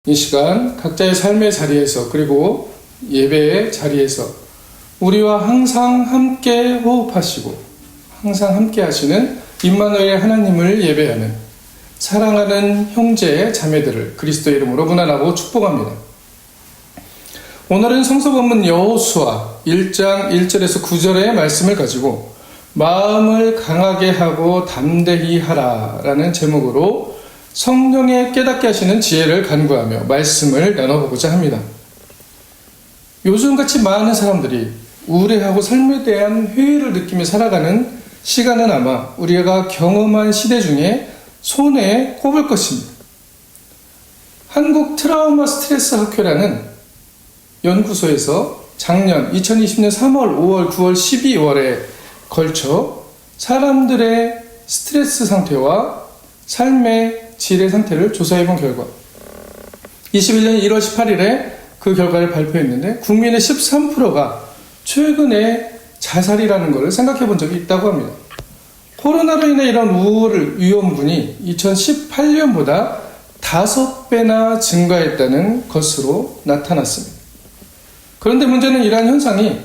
이 시간 각자의 삶의 자리에서 그리고 예배의 자리에서 우리와 항상 함께 호흡하시고 항상 함께 하시는 임마누엘 하나님을 예배하는 사랑하는 형제 자매들을 그리스도의 이름으로 문안하고 축복합니다. 오늘은 성서본문 여호수아 1장 1절에서 9절의 말씀을 가지고 마음을 강하게 하고 담대히 하라 라는 제목으로 성령의 깨닫게 하시는 지혜를 간구하며 말씀을 나눠보고자 합니다. 요즘같이 많은 사람들이 우울해하고 삶에 대한 회의를 느끼며 살아가는 시간은 아마 우리가 경험한 시대 중에 손에 꼽을 것입니다. 한국 트라우마 스트레스 학회라는 연구소에서 작년 2020년 3월, 5월, 9월, 12월에 걸쳐 사람들의 스트레스 상태와 삶의 질의 상태를 조사해본 결과 21년 1월 18일에 그 결과를 발표했는데 국민의 13%가 최근에 자살이라는 것을 생각해 본 적이 있다고 합니다. 코로나로 인해 이런 우울 위험군이 2018년보다 5배나 증가했다는 것으로 나타났습니다. 그런데 문제는 이러한 현상이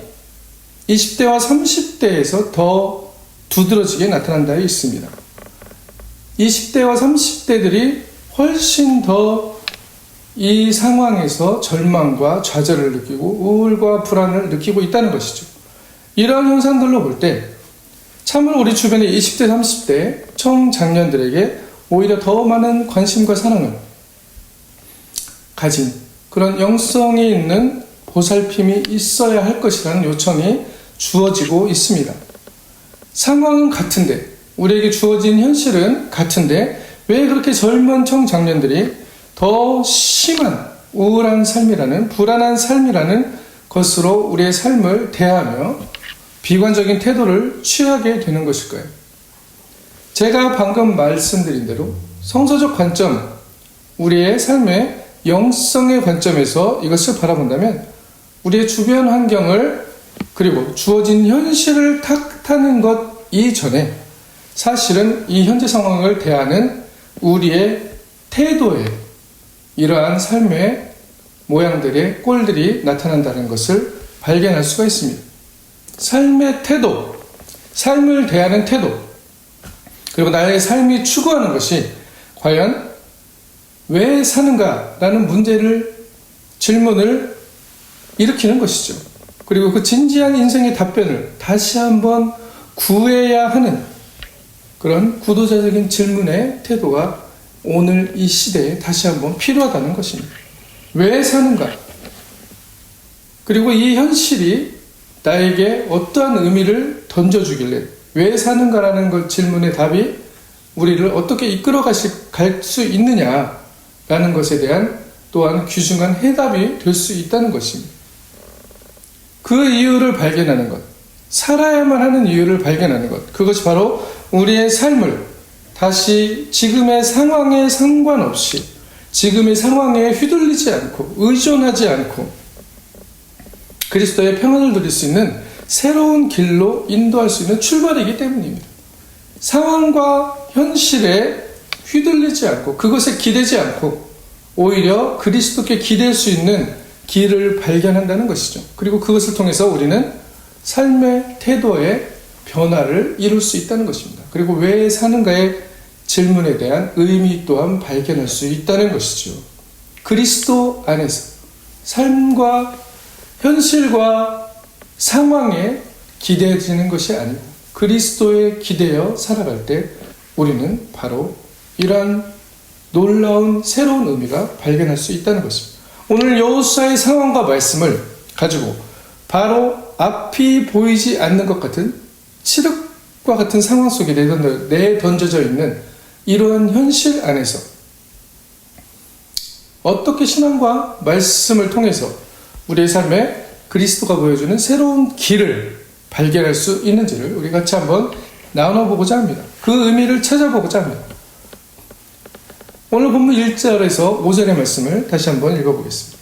20대와 30대에서 더 두드러지게 나타난다 있습니다. 20대와 30대들이 훨씬 더 이 상황에서 절망과 좌절을 느끼고 우울과 불안을 느끼고 있다는 것이죠. 이러한 현상들로 볼 때 참으로 우리 주변의 20대, 30대 청장년들에게 오히려 더 많은 관심과 사랑을 가진 그런 영성이 있는 보살핌이 있어야 할 것이라는 요청이 주어지고 있습니다. 상황은 같은데 우리에게 주어진 현실은 같은데 왜 그렇게 젊은 청장년들이 더 심한 우울한 삶이라는 불안한 삶이라는 것으로 우리의 삶을 대하며 비관적인 태도를 취하게 되는 것일까요? 제가 방금 말씀드린 대로 성서적 관점, 우리의 삶의 영성의 관점에서 이것을 바라본다면 우리의 주변 환경을 그리고 주어진 현실을 탓하는 것 이전에 사실은 이 현재 상황을 대하는 우리의 태도에 이러한 삶의 모양들의 꼴들이 나타난다는 것을 발견할 수가 있습니다. 삶의 태도, 삶을 대하는 태도, 그리고 나의 삶이 추구하는 것이 과연 왜 사는가라는 질문을 일으키는 것이죠. 그리고 그 진지한 인생의 답변을 다시 한번 구해야 하는 그런 구도자적인 질문의 태도가 오늘 이 시대에 다시 한번 필요하다는 것입니다. 왜 사는가? 그리고 이 현실이 나에게 어떠한 의미를 던져주길래 왜 사는가라는 것 질문의 답이 우리를 어떻게 이끌어 갈 수 있느냐라는 것에 대한 또한 귀중한 해답이 될 수 있다는 것입니다. 그 이유를 발견하는 것, 살아야만 하는 이유를 발견하는 것, 그것이 바로 우리의 삶을 다시 지금의 상황에 상관없이 지금의 상황에 휘둘리지 않고 의존하지 않고 그리스도의 평안을 누릴 수 있는 새로운 길로 인도할 수 있는 출발이기 때문입니다. 상황과 현실에 휘둘리지 않고 그것에 기대지 않고 오히려 그리스도께 기댈 수 있는 길을 발견한다는 것이죠. 그리고 그것을 통해서 우리는 삶의 태도의 변화를 이룰 수 있다는 것입니다. 그리고 왜 사는가의 질문에 대한 의미 또한 발견할 수 있다는 것이죠. 그리스도 안에서 삶과 현실과 상황에 기대지는 것이 아니고 그리스도에 기대어 살아갈 때 우리는 바로 이러한 놀라운 새로운 의미가 발견할 수 있다는 것입니다. 오늘 여호수아의 상황과 말씀을 가지고 바로 앞이 보이지 않는 것 같은 칠흑과 같은 상황 속에 내던져져 있는 이러한 현실 안에서 어떻게 신앙과 말씀을 통해서 우리의 삶에 그리스도가 보여주는 새로운 길을 발견할 수 있는지를 우리 같이 한번 나눠보고자 합니다. 그 의미를 찾아보고자 합니다. 오늘 본문 1절에서 5절의 말씀을 다시 한번 읽어보겠습니다.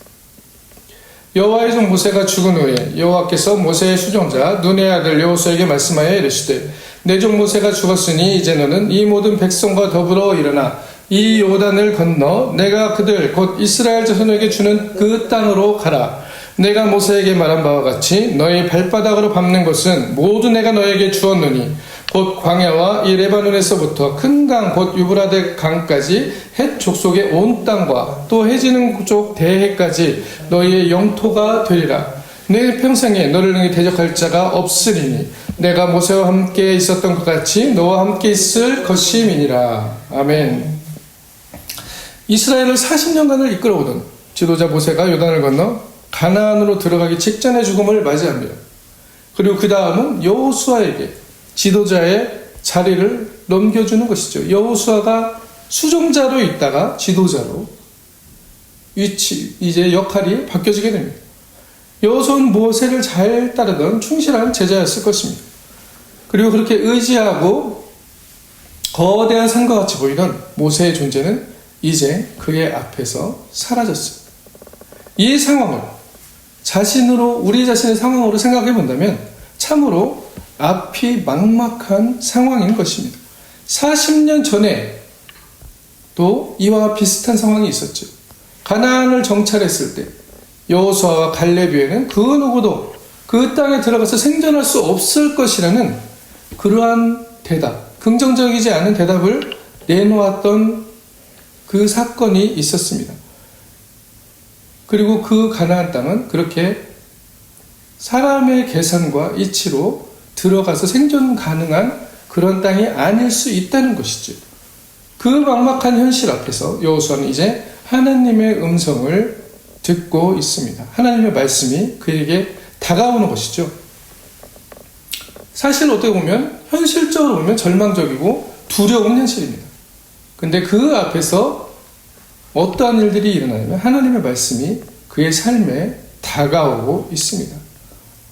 여호와의 종 모세가 죽은 후에 여호와께서 모세의 수종자 눈의 아들 여호수아에게 말씀하여 이르시되 내 종 모세가 죽었으니 이제 너는 이 모든 백성과 더불어 일어나 이 요단을 건너 내가 그들 곧 이스라엘 자손에게 주는 그 땅으로 가라. 내가 모세에게 말한 바와 같이 너희 발바닥으로 밟는 것은 모두 내가 너에게 주었느니 곧 광야와 이 레바논에서부터 큰 강 곧 유브라데 강까지 헷 족속의 온 땅과 또 해지는 족 대해까지 너희의 영토가 되리라. 내 평생에 너를 능히 대적할 자가 없으리니 내가 모세와 함께 있었던 것 같이 너와 함께 있을 것임이니라. 아멘. 이스라엘을 40년간을 이끌어오던 지도자 모세가 요단을 건너 가나안으로 들어가기 직전의 죽음을 맞이합니다. 그리고 그 다음은 여호수아에게 지도자의 자리를 넘겨주는 것이죠. 여호수아가 수종자로 있다가 지도자로 이제 역할이 바뀌어지게 됩니다. 여호수아는 모세를 잘 따르던 충실한 제자였을 것입니다. 그리고 그렇게 의지하고 거대한 산과 같이 보이던 모세의 존재는 이제 그의 앞에서 사라졌습니다. 이 상황을 우리 자신의 상황으로 생각해 본다면 참으로 앞이 막막한 상황인 것입니다. 40년 전에 또 이와 비슷한 상황이 있었죠. 가나안을 정찰했을 때 여호수아와 갈렙에는 그 누구도 그 땅에 들어가서 생존할 수 없을 것이라는 그러한 대답, 긍정적이지 않은 대답을 내놓았던 그 사건이 있었습니다. 그리고 그 가나안 땅은 그렇게 사람의 계산과 이치로 들어가서 생존 가능한 그런 땅이 아닐 수 있다는 것이죠. 그 막막한 현실 앞에서 여호수아는 이제 하나님의 음성을 듣고 있습니다. 하나님의 말씀이 그에게 다가오는 것이죠. 사실 어떻게 보면 현실적으로 보면 절망적이고 두려운 현실입니다. 근데 그 앞에서 어떠한 일들이 일어나냐면 하나님의 말씀이 그의 삶에 다가오고 있습니다.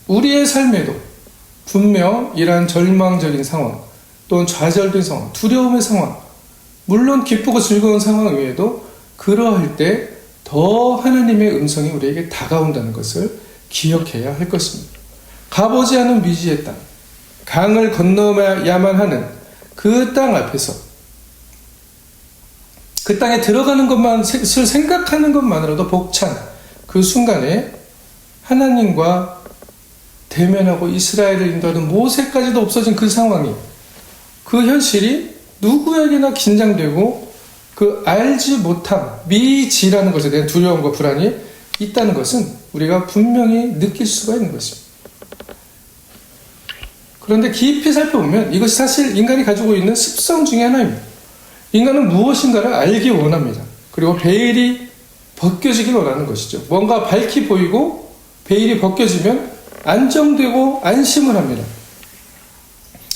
우리의 삶에도 분명 이러한 절망적인 상황, 또는 좌절된 상황, 두려움의 상황, 물론 기쁘고 즐거운 상황 외에도 그러할 때 더 하나님의 음성이 우리에게 다가온다는 것을 기억해야 할 것입니다. 가보지 않은 미지의 땅, 강을 건너야만 하는 그 땅 앞에서 그 땅에 들어가는 것만을 생각하는 것만으로도 벅찬 그 순간에 하나님과 대면하고 이스라엘을 인도하던 모세까지도 없어진 그 상황이, 그 현실이 누구에게나 긴장되고 그 알지 못함, 미지라는 것에 대한 두려움과 불안이 있다는 것은 우리가 분명히 느낄 수가 있는 것입니다. 그런데 깊이 살펴보면 이것이 사실 인간이 가지고 있는 습성 중에 하나입니다. 인간은 무엇인가를 알기 원합니다. 그리고 베일이 벗겨지길 원하는 것이죠. 뭔가 밝히 보이고 베일이 벗겨지면 안정되고 안심을 합니다.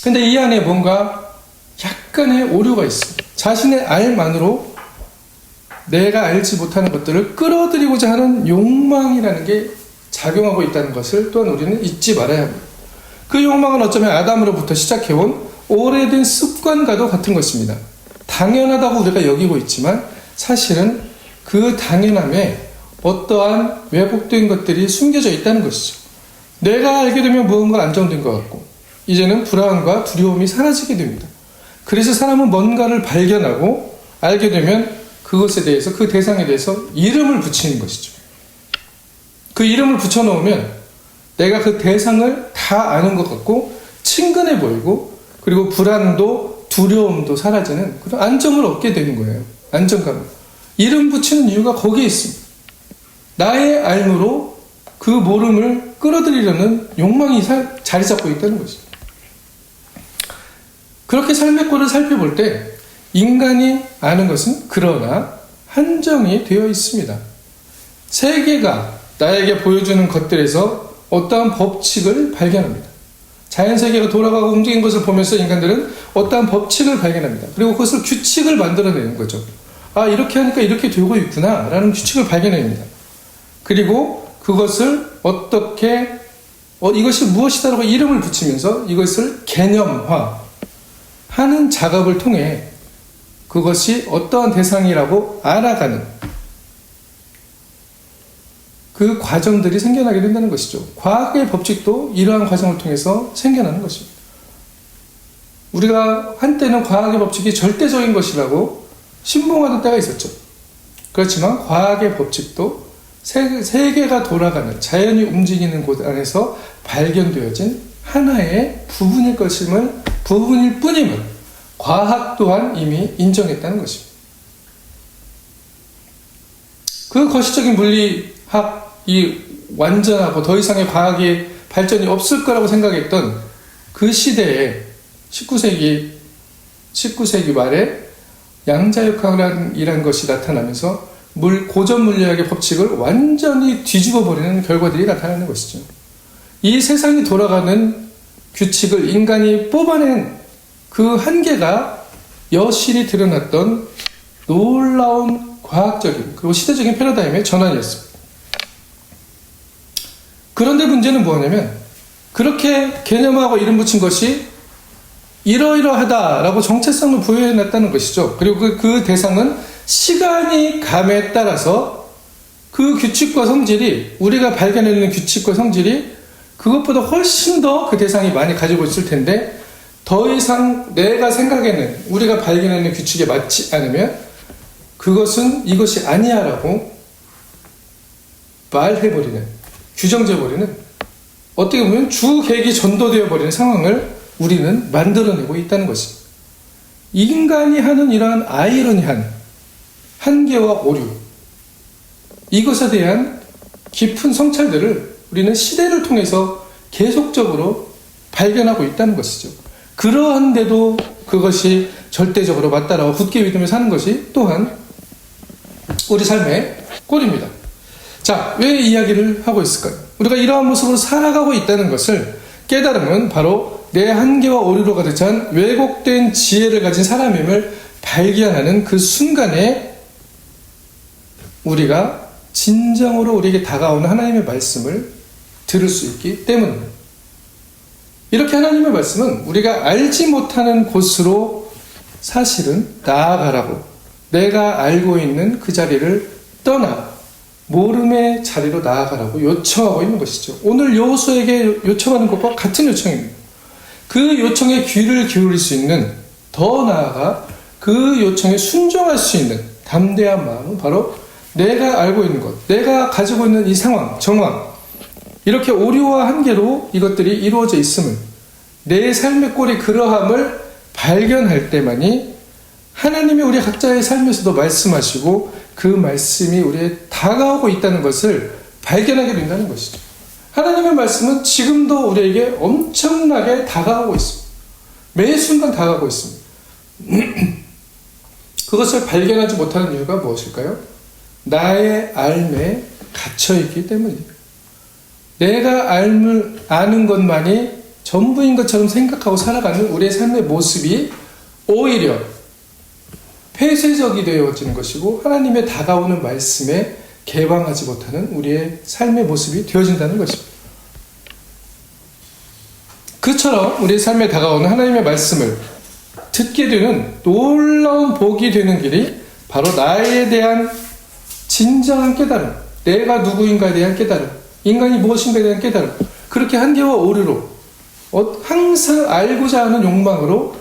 근데 이 안에 뭔가 약간의 오류가 있습니다. 자신의 알만으로 내가 알지 못하는 것들을 끌어들이고자 하는 욕망이라는 게 작용하고 있다는 것을 또한 우리는 잊지 말아야 합니다. 그 욕망은 어쩌면 아담으로부터 시작해온 오래된 습관과도 같은 것입니다. 당연하다고 우리가 여기고 있지만 사실은 그 당연함에 어떠한 왜곡된 것들이 숨겨져 있다는 것이죠. 내가 알게 되면 무언가 안정된 것 같고 이제는 불안과 두려움이 사라지게 됩니다. 그래서 사람은 뭔가를 발견하고 알게 되면 그것에 대해서, 그 대상에 대해서 이름을 붙이는 것이죠. 그 이름을 붙여놓으면 내가 그 대상을 다 아는 것 같고 친근해 보이고 그리고 불안도 두려움도 사라지는 그런 안정을 얻게 되는 거예요. 안정감을. 이름 붙이는 이유가 거기에 있습니다. 나의 알므로 그 모름을 끌어들이려는 욕망이 자리 잡고 있다는 것이죠. 그렇게 삶의 꼴을 살펴볼 때 인간이 아는 것은 그러나 한정이 되어 있습니다. 세계가 나에게 보여주는 것들에서 어떠한 법칙을 발견합니다. 자연세계가 돌아가고 움직이는 것을 보면서 인간들은 어떠한 법칙을 발견합니다. 그리고 그것을 규칙을 만들어내는 거죠. 아, 이렇게 하니까 이렇게 되고 있구나 라는 규칙을 발견해냅니다. 그리고 그것을 어떻게 이것이 무엇이다라고 이름을 붙이면서 이것을 개념화 하는 작업을 통해 그것이 어떠한 대상이라고 알아가는 그 과정들이 생겨나게 된다는 것이죠. 과학의 법칙도 이러한 과정을 통해서 생겨나는 것입니다. 우리가 한때는 과학의 법칙이 절대적인 것이라고 신봉하던 때가 있었죠. 그렇지만 과학의 법칙도 세계가 돌아가는, 자연이 움직이는 곳 안에서 발견되어진 하나의 부분일 뿐임을 과학 또한 이미 인정했다는 것입니다. 그 거시적인 물리학이 완전하고 더 이상의 과학의 발전이 없을 거라고 생각했던 그 시대에 19세기 말에 양자역학이라는 것이 나타나면서 고전 물리학의 법칙을 완전히 뒤집어 버리는 결과들이 나타나는 것이죠. 이 세상이 돌아가는 규칙을 인간이 뽑아낸 그 한계가 여실히 드러났던 놀라운 과학적인 그리고 시대적인 패러다임의 전환이었습니다. 그런데 문제는 뭐냐면 그렇게 개념하고 이름 붙인 것이 이러이러하다라고 정체성을 부여해놨다는 것이죠. 그리고 그 대상은 시간이 감에 따라서 그 규칙과 성질이, 우리가 발견해내는 규칙과 성질이 그것보다 훨씬 더 그 대상이 많이 가지고 있을 텐데 더 이상 내가 생각에는, 우리가 발견하는 규칙에 맞지 않으면 그것은 이것이 아니야 라고 말해버리는, 규정져버리는, 어떻게 보면 주객이 전도되어 버리는 상황을 우리는 만들어내고 있다는 것입니다. 인간이 하는 이러한 아이러니한 한계와 오류, 이것에 대한 깊은 성찰들을 우리는 시대를 통해서 계속적으로 발견하고 있다는 것이죠. 그러한데도 그것이 절대적으로 맞다라고 굳게 믿으며 사는 것이 또한 우리 삶의 꼴입니다. 자, 왜 이야기를 하고 있을까요? 우리가 이러한 모습으로 살아가고 있다는 것을 깨달으면 바로 내 한계와 오류로 가득 찬 왜곡된 지혜를 가진 사람임을 발견하는 그 순간에 우리가 진정으로 우리에게 다가오는 하나님의 말씀을 들을 수 있기 때문입니다. 이렇게 하나님의 말씀은 우리가 알지 못하는 곳으로 사실은 나아가라고, 내가 알고 있는 그 자리를 떠나 모름의 자리로 나아가라고 요청하고 있는 것이죠. 오늘 여호수아에게 요청하는 것과 같은 요청입니다. 그 요청에 귀를 기울일 수 있는, 더 나아가 그 요청에 순종할 수 있는 담대한 마음은 바로 내가 알고 있는 것, 내가 가지고 있는 이 상황, 정황, 이렇게 오류와 한계로 이것들이 이루어져 있음을, 내 삶의 꼴이 그러함을 발견할 때만이 하나님이 우리 각자의 삶에서도 말씀하시고 그 말씀이 우리에 다가오고 있다는 것을 발견하게 된다는 것이죠. 하나님의 말씀은 지금도 우리에게 엄청나게 다가오고 있습니다. 매 순간 다가오고 있습니다. 그것을 발견하지 못하는 이유가 무엇일까요? 나의 알매 갇혀있기 때문입니다. 내가 아는 것만이 전부인 것처럼 생각하고 살아가는 우리의 삶의 모습이 오히려 폐쇄적이 되어지는 것이고 하나님의 다가오는 말씀에 개방하지 못하는 우리의 삶의 모습이 되어진다는 것입니다. 그처럼 우리의 삶에 다가오는 하나님의 말씀을 듣게 되는 놀라운 복이 되는 길이 바로 나에 대한 진정한 깨달음, 내가 누구인가에 대한 깨달음, 인간이 무엇인가에 대한 깨달음, 그렇게 한계와 오류로 항상 알고자 하는 욕망으로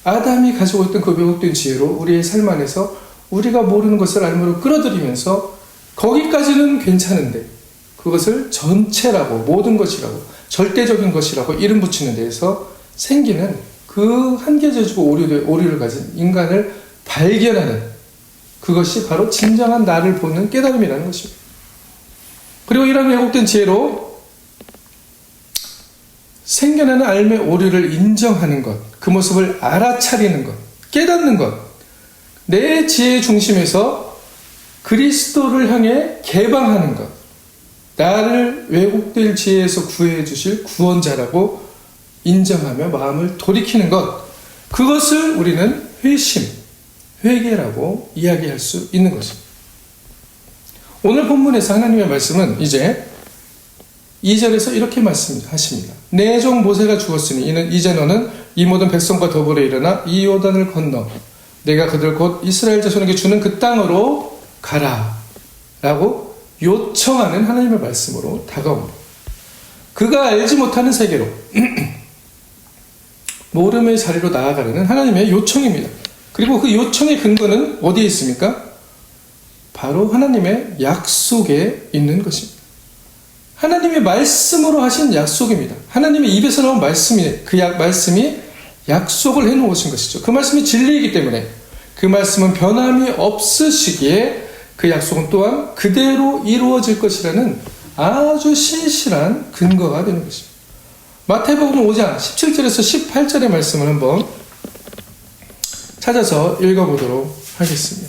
아담이 가지고 있던 그 왜곡된 지혜로 우리의 삶 안에서 우리가 모르는 것을 알므로 끌어들이면서 거기까지는 괜찮은데 그것을 전체라고, 모든 것이라고, 절대적인 것이라고 이름 붙이는 데에서 생기는 그 한계적이고 오류를 가진 인간을 발견하는, 그것이 바로 진정한 나를 보는 깨달음이라는 것입니다. 그리고 이런 왜곡된 지혜로 생겨나는 알매 오류를 인정하는 것, 그 모습을 알아차리는 것, 깨닫는 것, 내 지혜의 중심에서 그리스도를 향해 개방하는 것, 나를 왜곡될 지혜에서 구해 주실 구원자라고 인정하며 마음을 돌이키는 것, 그것을 우리는 회개라고 이야기할 수 있는 것입니다. 오늘 본문에서 하나님의 말씀은 이제 2절에서 이렇게 말씀하십니다. 내 종 모세가 죽었으니 이제 너는 이 모든 백성과 더불어 일어나 이 요단을 건너 내가 그들 곧 이스라엘 자손에게 주는 그 땅으로 가라 라고 요청하는 하나님의 말씀으로 다가옵니다. 그가 알지 못하는 세계로 모름의 자리로 나아가려는 하나님의 요청입니다. 그리고 그 요청의 근거는 어디에 있습니까? 바로 하나님의 약속에 있는 것입니다. 하나님의 말씀으로 하신 약속입니다. 하나님의 입에서 나온 말씀이, 말씀이 약속을 해놓으신 것이죠. 그 말씀이 진리이기 때문에 그 말씀은 변함이 없으시기에 그 약속은 또한 그대로 이루어질 것이라는 아주 신실한 근거가 되는 것입니다. 마태복음 5장 17절에서 18절의 말씀을 한번 찾아서 읽어보도록 하겠습니다.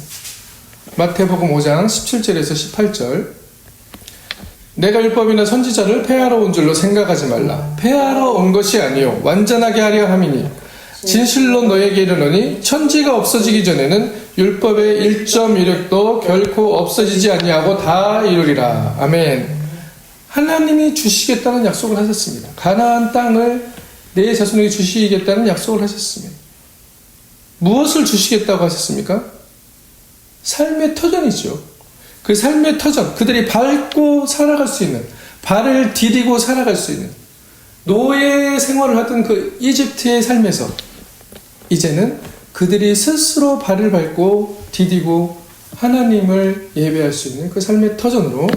마태복음 5장 17절에서 18절. 내가 율법이나 선지자를 폐하러 온 줄로 생각하지 말라. 폐하러 온 것이 아니요 완전하게 하려 함이니 진실로 너에게 이르노니 천지가 없어지기 전에는 율법의 1.1획도 결코 없어지지 아니하고 다 이루리라. 아멘. 하나님이 주시겠다는 약속을 하셨습니다. 가나안 땅을 내 자손에게 주시겠다는 약속을 하셨습니다. 무엇을 주시겠다고 하셨습니까? 삶의 터전이죠. 그 삶의 터전, 그들이 밟고 살아갈 수 있는, 발을 디디고 살아갈 수 있는 노예 생활을 하던 그 이집트의 삶에서 이제는 그들이 스스로 발을 밟고 디디고 하나님을 예배할 수 있는 그 삶의 터전으로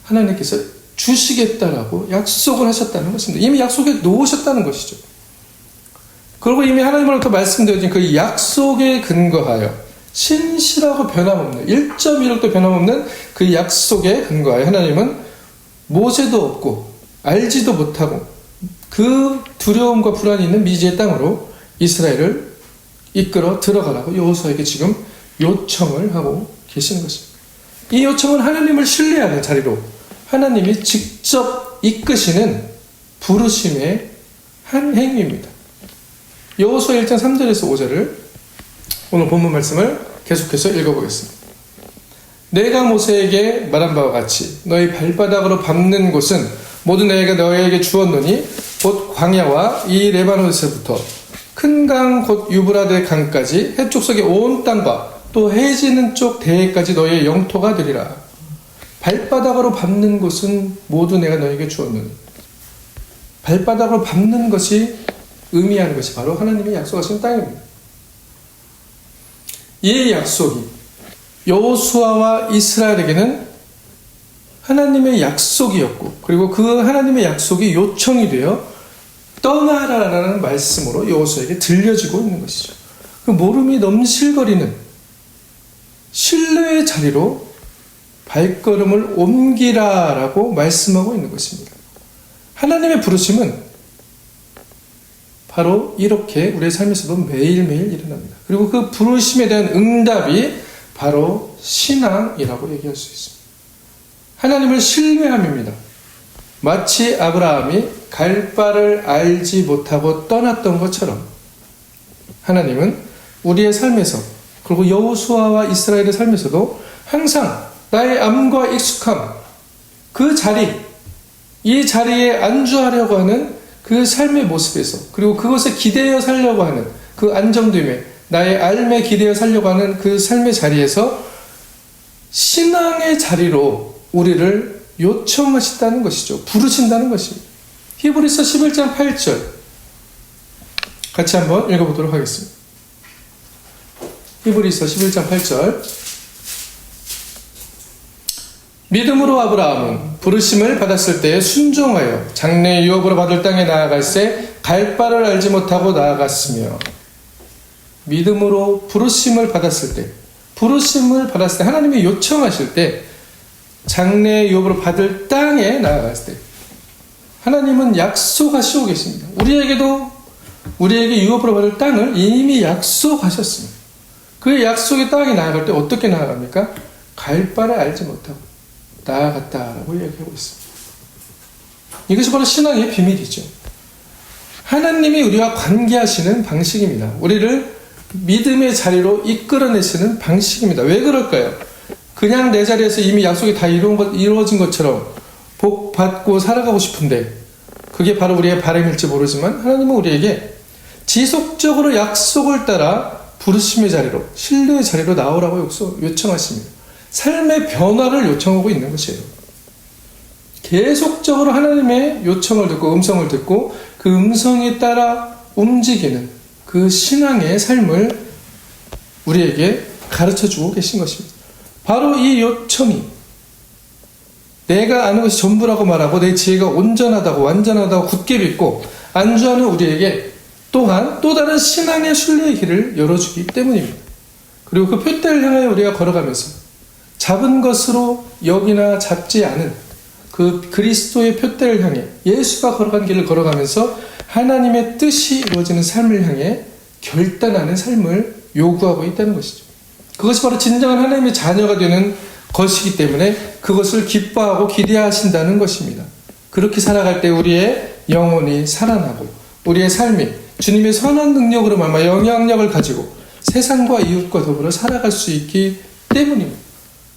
하나님께서 주시겠다라고 약속을 하셨다는 것입니다. 이미 약속에 놓으셨다는 것이죠. 그리고 이미 하나님으로부터 말씀드려진 그 약속에 근거하여 신실하고 변함없는 1.1도 변함없는 그 약속에 근거하여 하나님은 모세도 없고 알지도 못하고 그 두려움과 불안이 있는 미지의 땅으로 이스라엘을 이끌어 들어가라고 여호수아에게 지금 요청을 하고 계시는 것입니다. 이 요청은 하나님을 신뢰하는 자리로 하나님이 직접 이끄시는 부르심의 한 행위입니다. 여호수아 1장 3절에서 5절을 오늘 본문 말씀을 계속해서 읽어보겠습니다. 내가 모세에게 말한 바와 같이 너희 발바닥으로 밟는 곳은 모두 내가 너희에게 주었노니 곧 광야와 이 레바논에서부터 큰 강 곧 유브라데 강까지 해쪽 속의 온 땅과 또 해지는 쪽 대해까지 너희의 영토가 되리라. 발바닥으로 밟는 곳은 모두 내가 너희에게 주었노니 발바닥으로 밟는 것이 의미하는 것이 바로 하나님이 약속하신 땅입니다. 이 약속이 여호수아와 이스라엘에게는 하나님의 약속이었고 그리고 그 하나님의 약속이 요청이 되어 떠나라라는 말씀으로 여호수아에게 들려지고 있는 것이죠. 그 모름이 넘실거리는 신뢰의 자리로 발걸음을 옮기라라고 말씀하고 있는 것입니다. 하나님의 부르심은 바로 이렇게 우리의 삶에서도 매일매일 일어납니다. 그리고 그 부르심에 대한 응답이 바로 신앙이라고 얘기할 수 있습니다. 하나님을 신뢰함입니다. 마치 아브라함이 갈 바를 알지 못하고 떠났던 것처럼 하나님은 우리의 삶에서 그리고 여호수아와 이스라엘의 삶에서도 항상 나의 암과 익숙함, 그 자리, 이 자리에 안주하려고 하는 그 삶의 모습에서 그리고 그것에 기대어 살려고 하는 그 안정됨에 나의 삶에 기대어 살려고 하는 그 삶의 자리에서 신앙의 자리로 우리를 요청하신다는 것이죠. 부르신다는 것입니다. 히브리서 11장 8절 같이 한번 읽어보도록 하겠습니다. 히브리서 11장 8절 믿음으로 아브라함은 부르심을 받았을 때에 순종하여 장래 유업으로 받을 땅에 나아갈새 갈 바를 알지 못하고 나아갔으며 믿음으로 부르심을 받았을 때 하나님이 요청하실 때 장래 유업으로 받을 땅에 나아갔을 때 하나님은 약속하시고 계십니다. 우리에게 유업으로 받을 땅을 이미 약속하셨습니다. 그 약속의 땅에 나아갈 때 어떻게 나아갑니까? 갈 바를 알지 못하고 나아갔다라고 이야기하고 있습니다. 이것이 바로 신앙의 비밀이죠. 하나님이 우리와 관계하시는 방식입니다. 우리를 믿음의 자리로 이끌어내시는 방식입니다. 왜 그럴까요? 그냥 내 자리에서 이미 약속이 다 이루어진 것처럼 복 받고 살아가고 싶은데 그게 바로 우리의 바람일지 모르지만 하나님은 우리에게 지속적으로 약속을 따라 부르심의 자리로, 신뢰의 자리로 나오라고 요청하십니다. 삶의 변화를 요청하고 있는 것이에요. 계속적으로 하나님의 요청을 듣고 음성을 듣고 그 음성에 따라 움직이는 그 신앙의 삶을 우리에게 가르쳐주고 계신 것입니다. 바로 이 요청이 내가 아는 것이 전부라고 말하고 내 지혜가 온전하다고 완전하다고 굳게 믿고 안주하는 우리에게 또한 또 다른 신앙의 순례의 길을 열어주기 때문입니다. 그리고 그 표대를 향하여 우리가 걸어가면서 잡은 것으로 여기나 잡지 않은 그 그리스도의 표대를 향해 예수가 걸어간 길을 걸어가면서 하나님의 뜻이 이루어지는 삶을 향해 결단하는 삶을 요구하고 있다는 것이죠. 그것이 바로 진정한 하나님의 자녀가 되는 것이기 때문에 그것을 기뻐하고 기대하신다는 것입니다. 그렇게 살아갈 때 우리의 영혼이 살아나고 우리의 삶이 주님의 선한 능력으로 말미암아 영향력을 가지고 세상과 이웃과 더불어 살아갈 수 있기 때문입니다.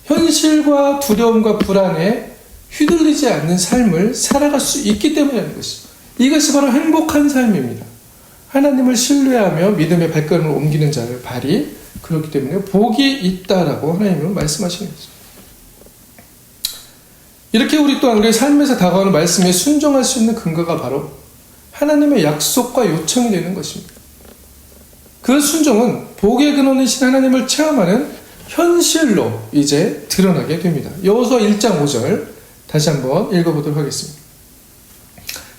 현실과 두려움과 불안에 휘둘리지 않는 삶을 살아갈 수 있기 때문이라는 것이죠. 이것이 바로 행복한 삶입니다. 하나님을 신뢰하며 믿음의 발걸음을 옮기는 자를 발이 그렇기 때문에 복이 있다라고 하나님은 말씀하시는 거죠. 이렇게 우리 또한 우리의 삶에서 다가오는 말씀에 순종할 수 있는 근거가 바로 하나님의 약속과 요청이 되는 것입니다. 그 순종은 복의 근원이신 하나님을 체험하는 현실로 이제 드러나게 됩니다. 여호수아 1장 5절 다시 한번 읽어보도록 하겠습니다.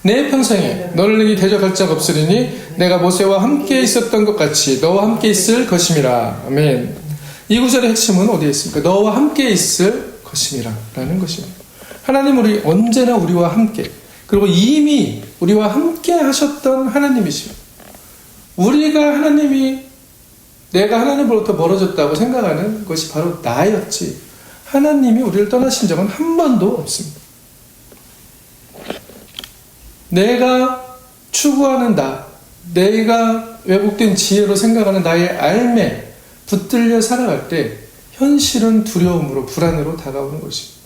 내 평생에 너를 능히 대적할 자가 없으리니 내가 모세와 함께 있었던 것 같이 너와 함께 있을 것임이라. 아멘. 이 구절의 핵심은 어디에 있습니까? 너와 함께 있을 것임이라 라는 것입니다. 하나님 우리 언제나 우리와 함께 그리고 이미 우리와 함께 하셨던 하나님이십니다. 우리가 내가 하나님으로부터 멀어졌다고 생각하는 것이 바로 나였지 하나님이 우리를 떠나신 적은 한 번도 없습니다. 내가 추구하는 내가 왜곡된 지혜로 생각하는 나의 알매 붙들려 살아갈 때 현실은 두려움으로 불안으로 다가오는 것입니다.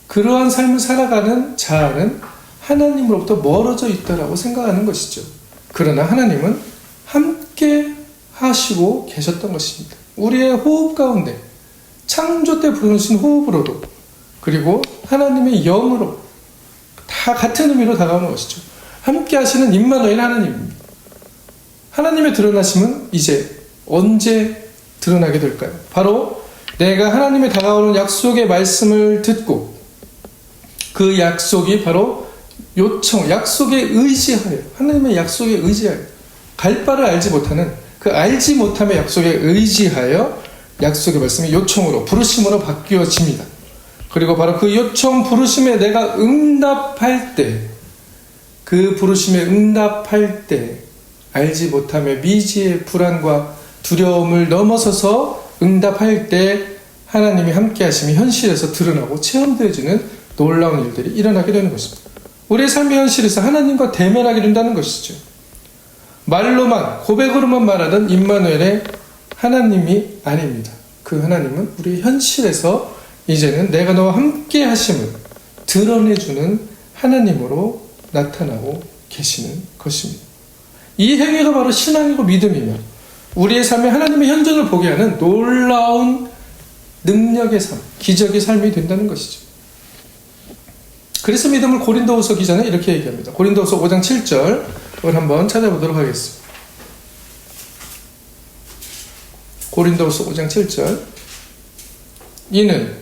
그러한 삶을 살아가는 자아는 하나님으로부터 멀어져 있다라고 생각하는 것이죠. 그러나 하나님은 함께 하시고 계셨던 것입니다. 우리의 호흡 가운데 창조 때 부르신 호흡으로도 그리고 하나님의 영으로 다 같은 의미로 다가오는 것이죠. 함께 하시는 임마누엘 하나님입니다. 하나님의 드러나심은 이제 언제 드러나게 될까요? 바로 내가 하나님의 다가오는 약속의 말씀을 듣고 그 약속이 바로 약속에 의지하여 하나님의 약속에 의지하여 갈 바를 알지 못하는 그 알지 못함의 약속에 의지하여 약속의 말씀이 요청으로 부르심으로 바뀌어집니다. 그리고 바로 그 요청 부르심에 내가 응답할 때 그 부르심에 응답할 때 알지 못함의 미지의 불안과 두려움을 넘어서서 응답할 때 하나님이 함께 하심이 현실에서 드러나고 체험되어지는 놀라운 일들이 일어나게 되는 것입니다. 우리의 삶의 현실에서 하나님과 대면하게 된다는 것이죠. 말로만 고백으로만 말하던 임마누엘의 하나님이 아닙니다. 그 하나님은 우리 현실에서 이제는 내가 너와 함께 하심을 드러내주는 하나님으로 나타나고 계시는 것입니다. 이 행위가 바로 신앙이고 믿음이며 우리의 삶에 하나님의 현존을 보게 하는 놀라운 능력의 삶, 기적의 삶이 된다는 것이죠. 그래서 믿음을 고린도후서 기자는 이렇게 얘기합니다. 고린도후서 5장 7절 이걸 한번 찾아보도록 하겠습니다. 고린도후서 5장 7절 이는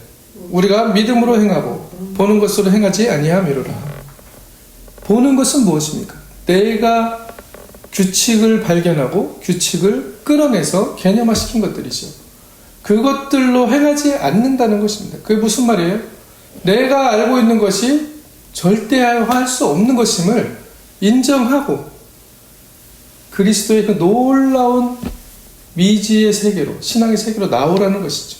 우리가 믿음으로 행하고 보는 것으로 행하지 아니함이로라. 보는 것은 무엇입니까? 내가 규칙을 발견하고 규칙을 끌어내서 개념화시킨 것들이죠. 그것들로 행하지 않는다는 것입니다. 그게 무슨 말이에요? 내가 알고 있는 것이 절대화할 수 없는 것임을 인정하고 그리스도의 그 놀라운 미지의 세계로 신앙의 세계로 나오라는 것이죠.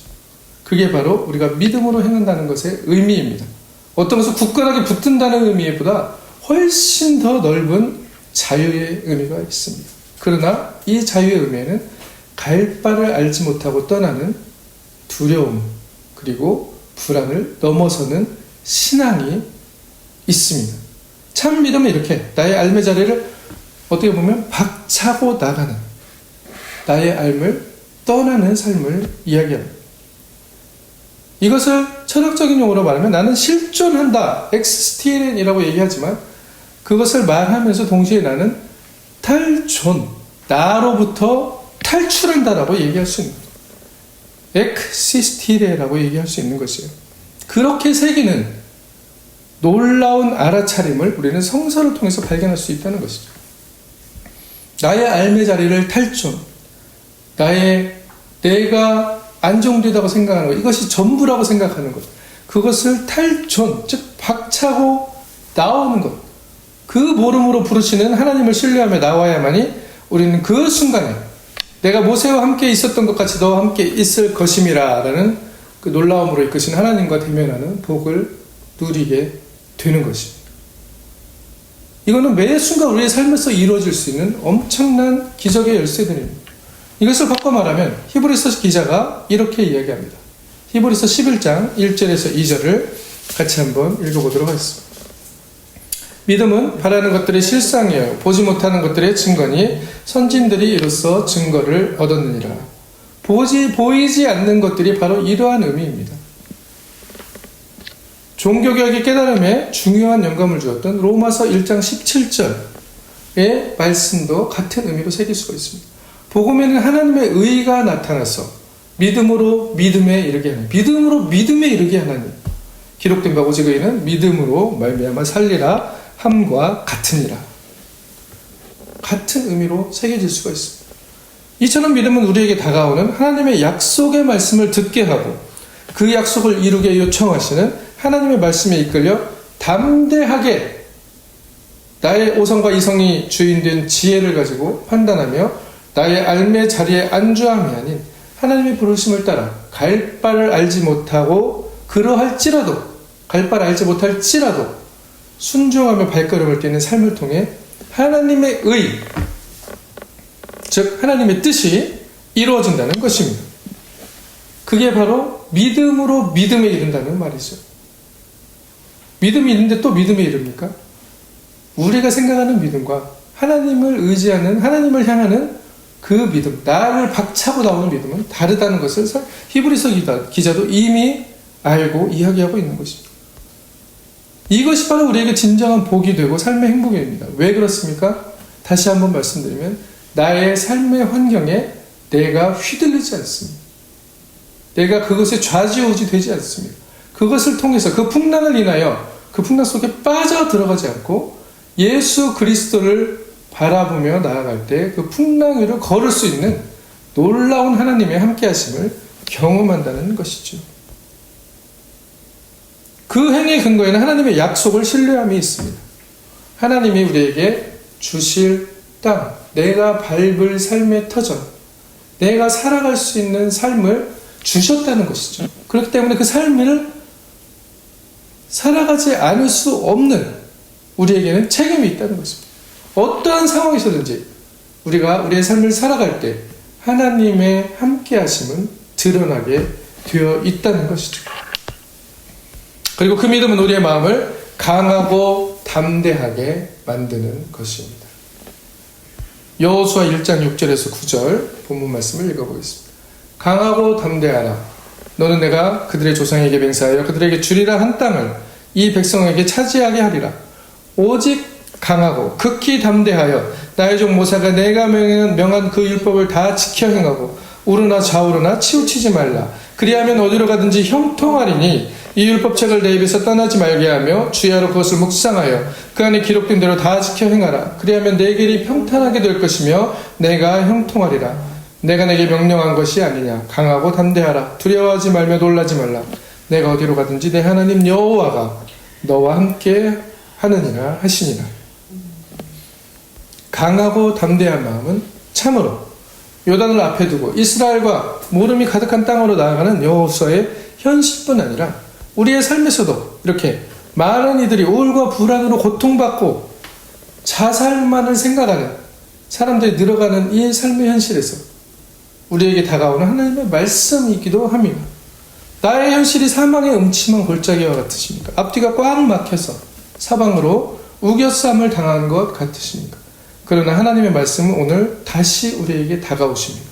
그게 바로 우리가 믿음으로 행한다는 것의 의미입니다. 어떤 것을 굳건하게 붙든다는 의미보다 훨씬 더 넓은 자유의 의미가 있습니다. 그러나 이 자유의 의미에는 갈 바를 알지 못하고 떠나는 두려움 그리고 불안을 넘어서는 신앙이 있습니다. 참 믿음은 이렇게 나의 알매 자리를 어떻게 보면 박차고 나가는 나의 삶을 떠나는 삶을 이야기합니다. 이것을 철학적인 용어로 말하면 나는 실존한다 엑스스티렌이라고 얘기하지만 그것을 말하면서 동시에 나는 탈존 나로부터 탈출한다라고 얘기할 수 있는 거예요. 엑시스티레라고 얘기할 수 있는 것이에요. 그렇게 세계는 놀라운 알아차림을 우리는 성서를 통해서 발견할 수 있다는 것이죠. 나의 삶의 자리를 탈존, 내가 안정되다고 생각하는 것, 이것이 전부라고 생각하는 것, 그것을 탈존, 즉 박차고 나오는 것, 그 모름으로 부르시는 하나님을 신뢰하며 나와야만이 우리는 그 순간에 내가 모세와 함께 있었던 것 같이 너와 함께 있을 것임이라 라는 그 놀라움으로 이끄신 하나님과 대면하는 복을 누리게 되는 것입니다. 이거는 매 순간 우리의 삶에서 이루어질 수 있는 엄청난 기적의 열쇠들입니다. 이것을 바꿔 말하면 히브리서 기자가 이렇게 이야기합니다. 히브리서 11장 1절에서 2절을 같이 한번 읽어보도록 하겠습니다. 믿음은 바라는 것들의 실상이에요. 보지 못하는 것들의 증거니 선진들이 이로써 증거를 얻었느니라. 보이지 않는 것들이 바로 이러한 의미입니다. 종교개혁의 깨달음에 중요한 영감을 주었던 로마서 1장 17절의 말씀도 같은 의미로 새길 수가 있습니다. 복음에는 하나님의 의가 나타나서 믿음으로 믿음에 이르게 하나님, 믿음으로 믿음에 이르게 하나님, 기록된 바 오직 의는 믿음으로 말미암아 살리라 함과 같으니라. 같은 의미로 새겨질 수가 있습니다. 이처럼 믿음은 우리에게 다가오는 하나님의 약속의 말씀을 듣게 하고 그 약속을 이루게 요청하시는 하나님의 말씀에 이끌려 담대하게 나의 오성과 이성이 주인된 지혜를 가지고 판단하며 나의 삶의 자리에 안주함이 아닌 하나님의 부르심을 따라 갈 바를 알지 못하고 그러할지라도 갈 바를 알지 못할지라도 순종하며 발걸음을 떼는 삶을 통해 하나님의 의, 즉 하나님의 뜻이 이루어진다는 것입니다. 그게 바로 믿음으로 믿음에 이른다는 말이죠. 믿음이 있는데 또 믿음에 이릅니까? 우리가 생각하는 믿음과 하나님을 의지하는, 하나님을 향하는 그 믿음, 나를 박차고 나오는 믿음은 다르다는 것을 히브리서 기자도 이미 알고 이야기하고 있는 것입니다. 이것이 바로 우리에게 진정한 복이 되고 삶의 행복입니다. 왜 그렇습니까? 다시 한번 말씀드리면 나의 삶의 환경에 내가 휘둘리지 않습니다. 내가 그것에 좌지우지 되지 않습니다. 그것을 통해서 그 풍랑을 인하여 그 풍랑 속에 빠져 들어가지 않고 예수 그리스도를 바라보며 나아갈 때 그 풍랑 위를 걸을 수 있는 놀라운 하나님의 함께하심을 경험한다는 것이죠. 그 행의 근거에는 하나님의 약속을 신뢰함이 있습니다. 하나님이 우리에게 주실 땅, 내가 밟을 삶의 터전, 내가 살아갈 수 있는 삶을 주셨다는 것이죠. 그렇기 때문에 그 삶을 살아가지 않을 수 없는 우리에게는 책임이 있다는 것입니다. 어떠한 상황에서든지 우리가 우리의 삶을 살아갈 때 하나님의 함께하심은 드러나게 되어 있다는 것이죠. 그리고 그 믿음은 우리의 마음을 강하고 담대하게 만드는 것입니다. 여호수아 1장 6절에서 9절 본문 말씀을 읽어보겠습니다. 강하고 담대하라. 너는 내가 그들의 조상에게 맹세하여 그들에게 주리라 한 땅을 이 백성에게 차지하게 하리라. 오직 강하고 극히 담대하여 나의 종 모세가 내가 명한 그 율법을 다 지켜 행하고 우르나 좌우르나 치우치지 말라. 그리하면 어디로 가든지 형통하리니 이 율법책을 내 입에서 떠나지 말게 하며 주야로 그것을 묵상하여 그 안에 기록된 대로 다 지켜 행하라. 그리하면 내 길이 평탄하게 될 것이며 내가 형통하리라. 내가 내게 명령한 것이 아니냐. 강하고 담대하라. 두려워하지 말며 놀라지 말라. 내가 어디로 가든지 내 하나님 여호와가 너와 함께 하느니라 하시니라. 강하고 담대한 마음은 참으로 요단을 앞에 두고 이스라엘과 모름이 가득한 땅으로 나아가는 여호수아의 현실뿐 아니라 우리의 삶에서도 이렇게 많은 이들이 우울과 불안으로 고통받고 자살만을 생각하는 사람들이 늘어가는 이 삶의 현실에서 우리에게 다가오는 하나님의 말씀이기도 합니다. 나의 현실이 사망의 음침한 골짜기와 같으십니까? 앞뒤가 꽉 막혀서 사방으로 우겨쌈을 당한 것 같으십니까? 그러나 하나님의 말씀은 오늘 다시 우리에게 다가오십니다.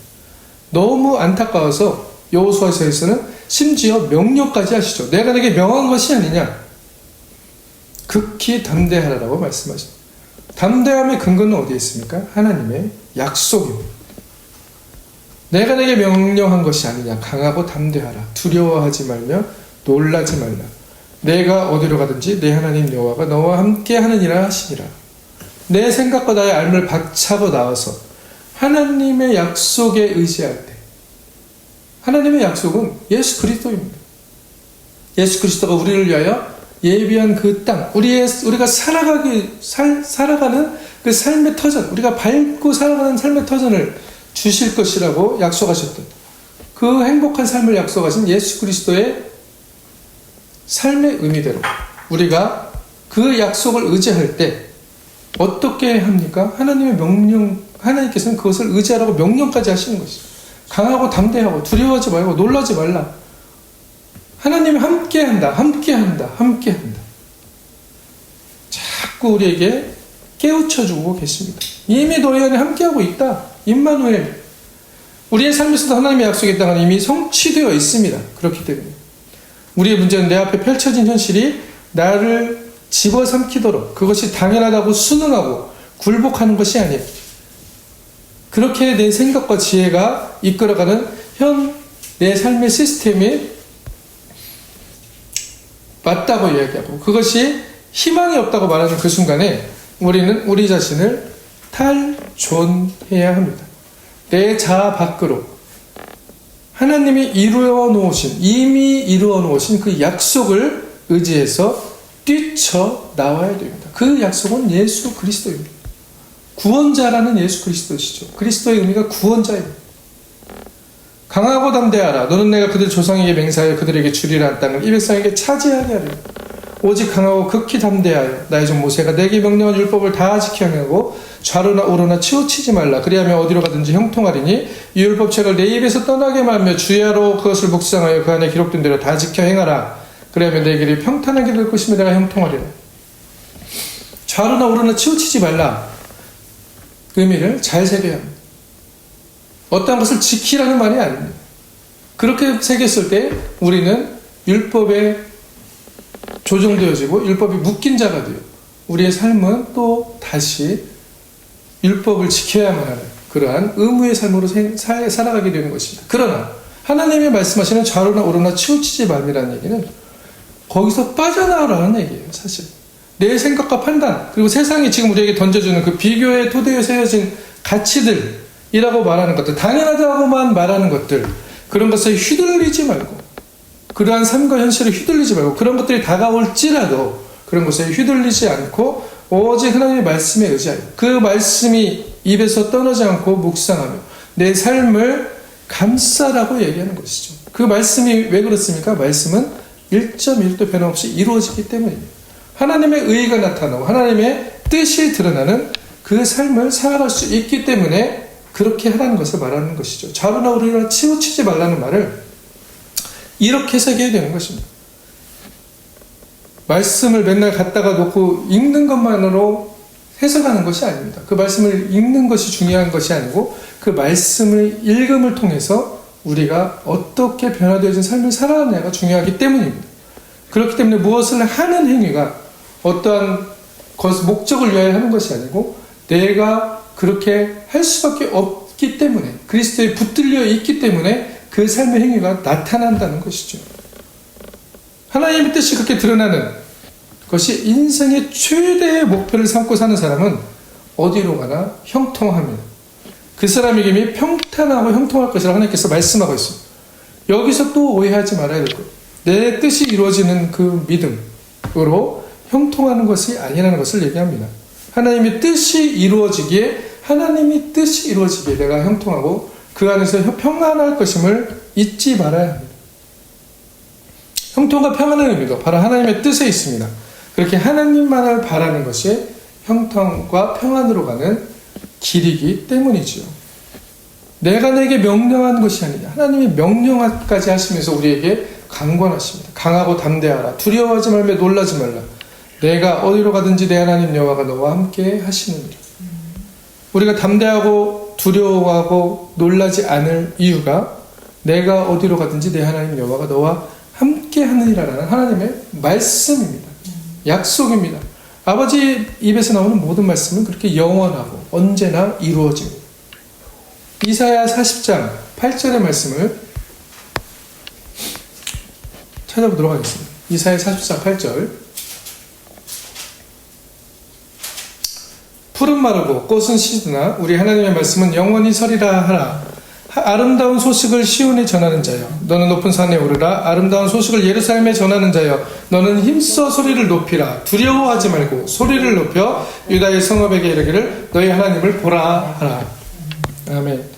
너무 안타까워서 여호수아서에서는 심지어 명령까지 하시죠. 내가 내게 명한 것이 아니냐. 극히 담대하라고 말씀하십니다. 담대함의 근거는 어디에 있습니까? 하나님의 약속입니다. 내가 내게 명령한 것이 아니냐. 강하고 담대하라. 두려워하지 말며 놀라지 말라. 내가 어디로 가든지 내 하나님 여호와가 너와 함께 하느니라 하시니라. 내 생각과 나의 알을 박차고 나와서 하나님의 약속에 의지할 때, 하나님의 약속은 예수 그리스도입니다. 예수 그리스도가 우리를 위하여 예비한 그 땅, 우리가 살아가는 그 삶의 터전, 우리가 밟고 살아가는 삶의 터전을 주실 것이라고 약속하셨던 그 행복한 삶을 약속하신 예수 그리스도의 삶의 의미대로 우리가 그 약속을 의지할 때 어떻게 합니까? 하나님의 명령, 하나님께서는 그것을 의지하라고 명령까지 하시는 것이죠. 강하고 담대하고 두려워하지 말고 놀라지 말라. 하나님이 함께한다, 함께한다, 함께한다. 자꾸 우리에게 깨우쳐주고 계십니다. 이미 너희 안에 함께하고 있다. 임마누엘. 우리의 삶에서도 하나님의 약속의 땅은 이미 성취되어 있습니다. 그렇기 때문에 우리의 문제는 내 앞에 펼쳐진 현실이 나를 집어삼키도록 그것이 당연하다고 순응하고 굴복하는 것이 아니에요. 그렇게 내 생각과 지혜가 이끌어가는 내 삶의 시스템이 맞다고 이야기하고 그것이 희망이 없다고 말하는 그 순간에 우리는 우리 자신을 탈존해야 합니다. 내 자아 밖으로 하나님이 이미 이루어 놓으신 그 약속을 의지해서 뛰쳐나와야 됩니다. 그 약속은 예수 그리스도입니다. 구원자라는 예수 그리스도시죠. 그리스도의 의미가 구원자입니다. 강하고 담대하라. 너는 내가 그들 조상에게 맹세하여 그들에게 주리라 한 땅을 이 백성에게 차지하게 하리라. 오직 강하고 극히 담대하여 나의 종 모세가 내게 명령한 율법을 다 지켜 행하고 좌로나 우로나 치우치지 말라. 그리하면 어디로 가든지 형통하리니 이 율법책을 내 입에서 떠나게 말며 주야로 그것을 묵상하여 그 안에 기록된 대로 다 지켜 행하라. 그리하면 내 길이 평탄하게 될 것이며 내가 형통하리라. 좌로나 우로나 치우치지 말라. 의미를 잘 새겨야 합니다. 어떠한 것을 지키라는 말이 아닙니다. 그렇게 새겼을 때 우리는 율법에 조정되어지고 율법이 묶인 자가 되어 우리의 삶은 또 다시 율법을 지켜야만 하는 그러한 의무의 삶으로 살아가게 되는 것입니다. 그러나 하나님이 말씀하시는 좌로나 우로나 치우치지 말이라는 얘기는 거기서 빠져나오라는 얘기예요. 사실 내 생각과 판단 그리고 세상이 지금 우리에게 던져주는 그 비교의 토대에 세워진 가치들이라고 말하는 것들, 당연하다고만 말하는 것들, 그런 것에 휘둘리지 말고 그러한 삶과 현실에 휘둘리지 말고 그런 것들이 다가올지라도 그런 것에 휘둘리지 않고 오직 하나님의 말씀에 의지하여 그 말씀이 입에서 떠나지 않고 묵상하며 내 삶을 감싸라고 얘기하는 것이죠. 그 말씀이 왜 그렇습니까? 말씀은 1.1도 변함없이 이루어지기 때문입니다. 하나님의 의가 나타나고 하나님의 뜻이 드러나는 그 삶을 살아갈 수 있기 때문에 그렇게 하라는 것을 말하는 것이죠. 좌로나 우로나 치우치지 말라는 말을 이렇게 새겨야 되는 것입니다. 말씀을 맨날 갖다가 놓고 읽는 것만으로 해석하는 것이 아닙니다. 그 말씀을 읽는 것이 중요한 것이 아니고 그 말씀을 읽음을 통해서 우리가 어떻게 변화되어진 삶을 살아가느냐가 중요하기 때문입니다. 그렇기 때문에 무엇을 하는 행위가 어떠한 목적을 위하여 하는 것이 아니고 내가 그렇게 할 수밖에 없기 때문에 그리스도에 붙들려 있기 때문에 그 삶의 행위가 나타난다는 것이죠. 하나님의 뜻이 그렇게 드러나는 것이 인생의 최대의 목표를 삼고 사는 사람은 어디로 가나 형통합니다. 그 사람에게 이미 평탄하고 형통할 것이라고 하나님께서 말씀하고 있습니다. 여기서 또 오해하지 말아야 될 것. 내 뜻이 이루어지는 그 믿음으로 형통하는 것이 아니라는 것을 얘기합니다. 하나님의 뜻이 이루어지기에 하나님이 뜻이 이루어지기에 내가 형통하고 그 안에서 평안할 것임을 잊지 말아야 합니다. 형통과 평안의 의미도 바로 하나님의 뜻에 있습니다. 그렇게 하나님만을 바라는 것이 형통과 평안으로 가는 길이기 때문이지요. 내가 내게 명령한 것이 아니냐. 하나님이 명령까지 하시면서 우리에게 강권하십니다. 강하고 담대하라. 두려워하지 말며 놀라지 말라. 내가 어디로 가든지 내 하나님 여호와가 너와 함께 하시느니라. 우리가 담대하고 두려워하고 놀라지 않을 이유가 내가 어디로 가든지 내 하나님 여호와가 너와 함께 하느니라라는 하나님의 말씀입니다. 약속입니다. 아버지 입에서 나오는 모든 말씀은 그렇게 영원하고 언제나 이루어집니다. 이사야 40장 48절의 말씀을 찾아보도록 하겠습니다. 이사야 44, 8절. 푸른 마르고 꽃은 시드나 우리 하나님의 말씀은 영원히 서리라 하라. 아름다운 소식을 시온에 전하는 자여, 너는 높은 산에 오르라. 아름다운 소식을 예루살렘에 전하는 자여, 너는 힘써 소리를 높이라. 두려워하지 말고 소리를 높여 유다의 성읍에게 이르기를 너희 하나님을 보라 하라. 아멘.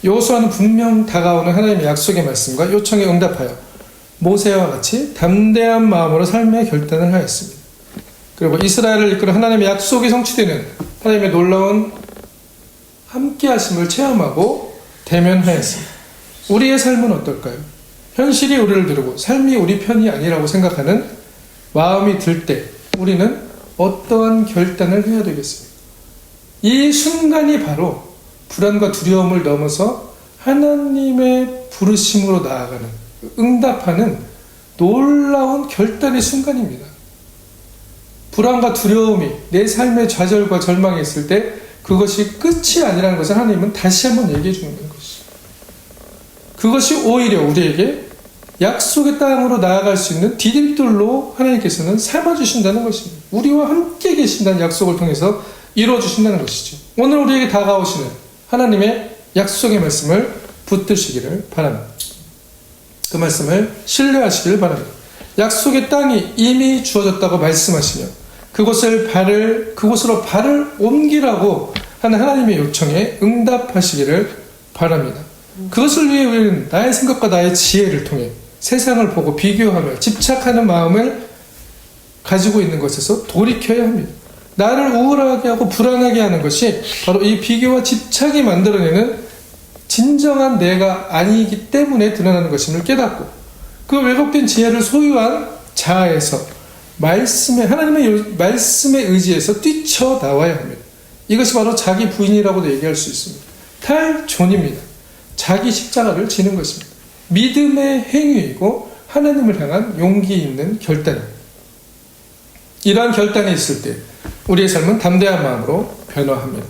여호수아는 분명 다가오는 하나님의 약속의 말씀과 요청에 응답하여 모세와 같이 담대한 마음으로 삶의 결단을 하였습니다. 그리고 이스라엘을 이끌어 하나님의 약속이 성취되는 하나님의 놀라운 함께하심을 체험하고 대면하였습니다. 우리의 삶은 어떨까요? 현실이 우리를 두르고 삶이 우리 편이 아니라고 생각하는 마음이 들 때 우리는 어떠한 결단을 해야 되겠습니까? 이 순간이 바로 불안과 두려움을 넘어서 하나님의 부르심으로 나아가는, 응답하는 놀라운 결단의 순간입니다. 불안과 두려움이 내 삶의 좌절과 절망이 있을 때 그것이 끝이 아니라는 것을 하나님은 다시 한번 얘기해 주는 것입니다. 그것이 오히려 우리에게 약속의 땅으로 나아갈 수 있는 디딤돌로 하나님께서는 삼아주신다는 것입니다. 우리와 함께 계신다는 약속을 통해서 이루어주신다는 것이죠. 오늘 우리에게 다가오시는 하나님의 약속의 말씀을 붙드시기를 바랍니다. 그 말씀을 신뢰하시기를 바랍니다. 약속의 땅이 이미 주어졌다고 말씀하시며 그곳으로 발을 옮기라고 하는 하나님의 요청에 응답하시기를 바랍니다. 그것을 위해 우리는 나의 생각과 나의 지혜를 통해 세상을 보고 비교하며 집착하는 마음을 가지고 있는 것에서 돌이켜야 합니다. 나를 우울하게 하고 불안하게 하는 것이 바로 이 비교와 집착이 만들어내는 진정한 내가 아니기 때문에 드러나는 것임을 깨닫고 그 왜곡된 지혜를 소유한 자아에서 하나님의 말씀에 의지해서 뛰쳐나와야 합니다. 이것이 바로 자기 부인이라고도 얘기할 수 있습니다. 탈존입니다. 자기 십자가를 지는 것입니다. 믿음의 행위이고 하나님을 향한 용기 있는 결단입니다. 이러한 결단이 있을 때 우리의 삶은 담대한 마음으로 변화합니다.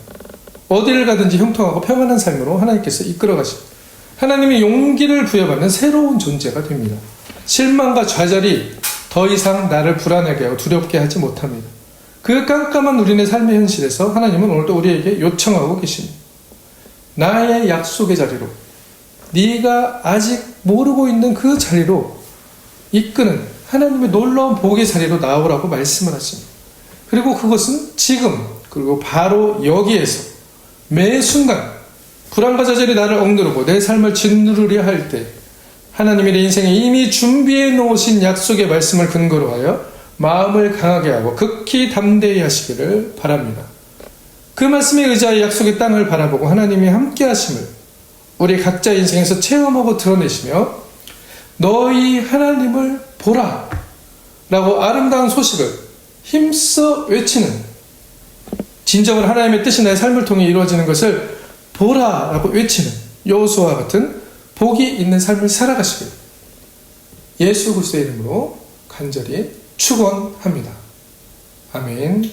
어디를 가든지 형통하고 평안한 삶으로 하나님께서 이끌어 가십니다. 하나님의 용기를 부여받는 새로운 존재가 됩니다. 실망과 좌절이 더 이상 나를 불안하게 하고 두렵게 하지 못합니다. 그 깜깜한 우리네 삶의 현실에서 하나님은 오늘도 우리에게 요청하고 계십니다. 나의 약속의 자리로, 네가 아직 모르고 있는 그 자리로 이끄는 하나님의 놀라운 복의 자리로 나오라고 말씀을 하십니다. 그리고 그것은 지금, 그리고 바로 여기에서 매 순간 불안과 좌절이 나를 억누르고 내 삶을 짓누르려 할 때 하나님이 내 인생에 이미 준비해 놓으신 약속의 말씀을 근거로 하여 마음을 강하게 하고 극히 담대히 하시기를 바랍니다. 그 말씀에 의지하여 약속의 땅을 바라보고 하나님이 함께 하심을 우리 각자 인생에서 체험하고 드러내시며 너희 하나님을 보라 라고 아름다운 소식을 힘써 외치는, 진정으로 하나님의 뜻이 나의 삶을 통해 이루어지는 것을 보라 라고 외치는 여호수아와 같은 복이 있는 삶을 살아가시길 예수 그리스도의 이름으로 간절히 축원합니다. 아멘.